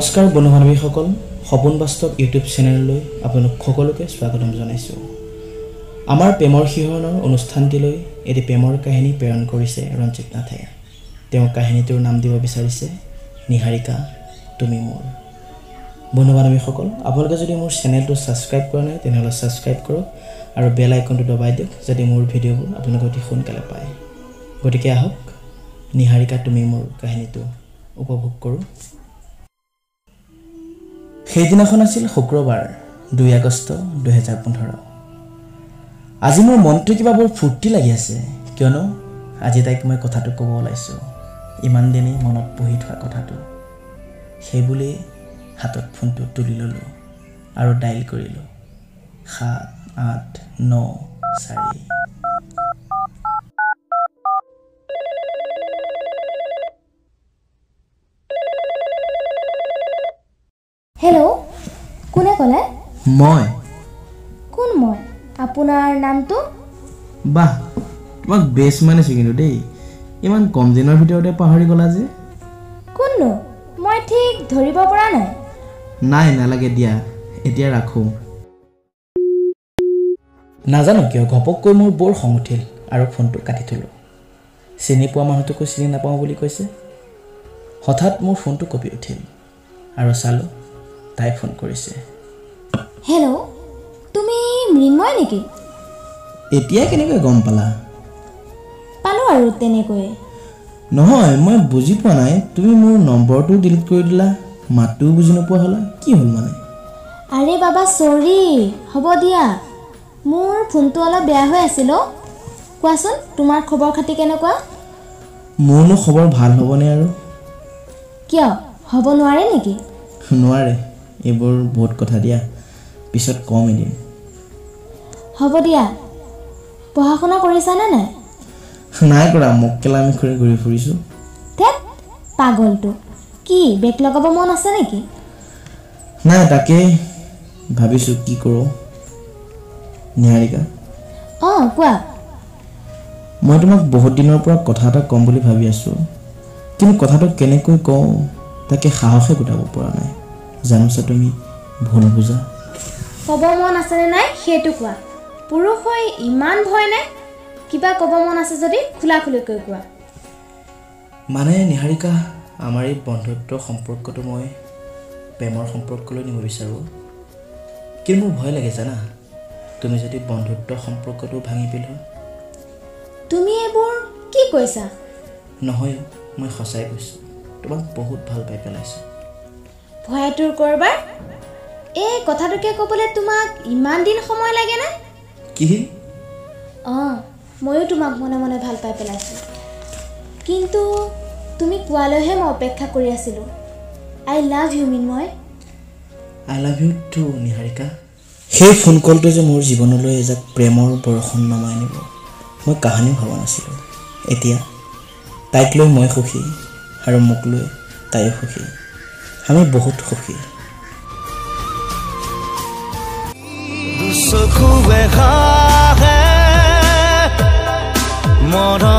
নমস্কাৰ বন্ধু-বান্ধৱীসকল, সপোন বাস্তৱ ইউটিউব চেনেললৈ আপোনালোক সকলোকে স্বাগতম জনাইছোঁ। আমাৰ প্ৰেমৰ শিহৰণৰ অনুষ্ঠানটিলৈ এটি প্ৰেমৰ কাহিনী প্ৰেৰণ কৰিছে ৰঞ্জিত নাথে। তেওঁ কাহিনীটোৰ নাম দিব বিচাৰিছে নিহাৰিকা তুমি মোৰ। বন্ধু-বান্ধৱীসকল, আপোনালোকে যদি মোৰ চেনেলটো ছাবস্ক্ৰাইব কৰা নাই তেনেহ'লে ছাবস্ক্ৰাইব কৰক আৰু বেল আইকনটো দবাই দিয়ক যাতে মোৰ ভিডিঅ'বোৰ আপোনালোকে অতি সোনকালে পায়। গতিকে আহক নিহাৰিকা তুমি মোৰ কাহিনীটো উপভোগ কৰোঁ। সেইদিনাখন আছিল শুক্ৰবাৰ 2 আগষ্ট 2015। আজি মোৰ মনটো কিবা বৰ ফূৰ্তি লাগি আছে, কিয়নো আজি তাইক মই কথাটো ক'ব ওলাইছোঁ। ইমান দিনেই মনত বহি থোৱা কথাটো। সেইবুলি হাতত ফোনটো তুলি ল'লোঁ আৰু ডাইল কৰিলোঁ 7894। হেল্ল', কোনে ক'লে? মই। কোন মই? আপোনাৰ নামটো? বাহ, তোমাক বেছ মানিছোঁ কিন্তু দেই। ইমান কম দিনৰ ভিতৰতে পাহৰি গ'লা যে। কোননো? মই ঠিক ধৰিব পৰা নাই। নাই, নালাগে দিয়া, এতিয়া ৰাখোঁ। নাজানো কিয় ঘপককৈ মোৰ বৰ খং উঠিল আৰু ফোনটো কাটি থলোঁ। চিনি পোৱা মানুহটোকো চিনি নাপাওঁ বুলি কৈছে। হঠাৎ মোৰ ফোনটো কঁপি উঠিল আৰু চালোঁ তাই ফোন কৰিছে। হেল্ল', তুমি মৃন্ময় নেকি? এতিয়া কেনেকৈ গম পালা? পালোঁ আৰু তেনেকৈয়ে। নহয়, মই বুজি পোৱা নাই। তুমি মোৰ নম্বৰটো ডিলিট কৰি দিলা, মাতটোও বুজি নোপোৱা হ'লা, কি হ'ল মানে? আৰে বাবা চৰি, হ'ব দিয়া। মোৰ ফোনটো অলপ বেয়া হৈ আছিল অ'। কোৱাচোন তোমাৰ খবৰ খাতি কেনেকুৱা? মোৰনো খবৰ ভাল হ'বনে আৰু? কিয়, হ'ব নোৱাৰে নেকি? নোৱাৰে, এইবোৰ বহুত কথা দিয়া, পিছত কম এদিন। হ'ব দিয়া। পঢ়া শুনা কৰিছানে নাই? নাই কৰা, মক্কেলামি কৰি ঘূৰি ফুৰিছোঁ। ধেৎ পাগলটো, কি বেক লগাব মন আছে নেকি? নাই, তাকেই ভাবিছোঁ কি কৰোঁ। নিহাৰিকা, অঁ কোৱা। মই তোমাক বহুত দিনৰ পৰা কথা এটা ক'ম বুলি ভাবি আছোঁ, কিন্তু কথাটো কেনেকৈ কওঁ তাকে সাহসে গোটাব পৰা নাই। জানোচা তুমি ভুল বুজা। ক'ব মন আছেনে নাই সেইটো কোৱা। পুৰুষ হৈ ইমান ভয় নে? কিবা ক'ব মন আছে যদি খোলা খুলিকৈ কোৱা। মানে নিহাৰিকা, আমাৰ এই বন্ধুত্বৰ সম্পৰ্কটো মই প্ৰেমৰ সম্পৰ্কলৈ নিব বিচাৰোঁ, কিন্তু মোৰ ভয় লাগে জানা, তুমি যদি বন্ধুত্বৰ সম্পৰ্কটো ভাঙি পেলোৱা। তুমি এইবোৰ কি কৈছা? নহয়, মই সঁচাই কৈছোঁ, তোমাক বহুত ভাল পাই পেলাইছোঁ। ভয়টোৰ কৰবাৰ? এই কথাটোকে ক'বলৈ তোমাক ইমান দিন সময় লাগেনে? কি? অঁ, ময়ো তোমাক মনে মনে ভাল পাই পেলাইছোঁ, কিন্তু তুমি কোৱালৈহে মই অপেক্ষা কৰি আছিলোঁ। I love you Mrinmoy. I love you too Niharika. সেই ফোন কলটো যে মোৰ জীৱনলৈ এজাক প্ৰেমৰ বৰষুণ নমাই আনিব, মই কাহানিও ভবা নাছিলোঁ। এতিয়া তাইক লৈ মই সুখী আৰু মোক লৈ তাইও সুখী। আমি বহুত সুখী। চকু মনৰ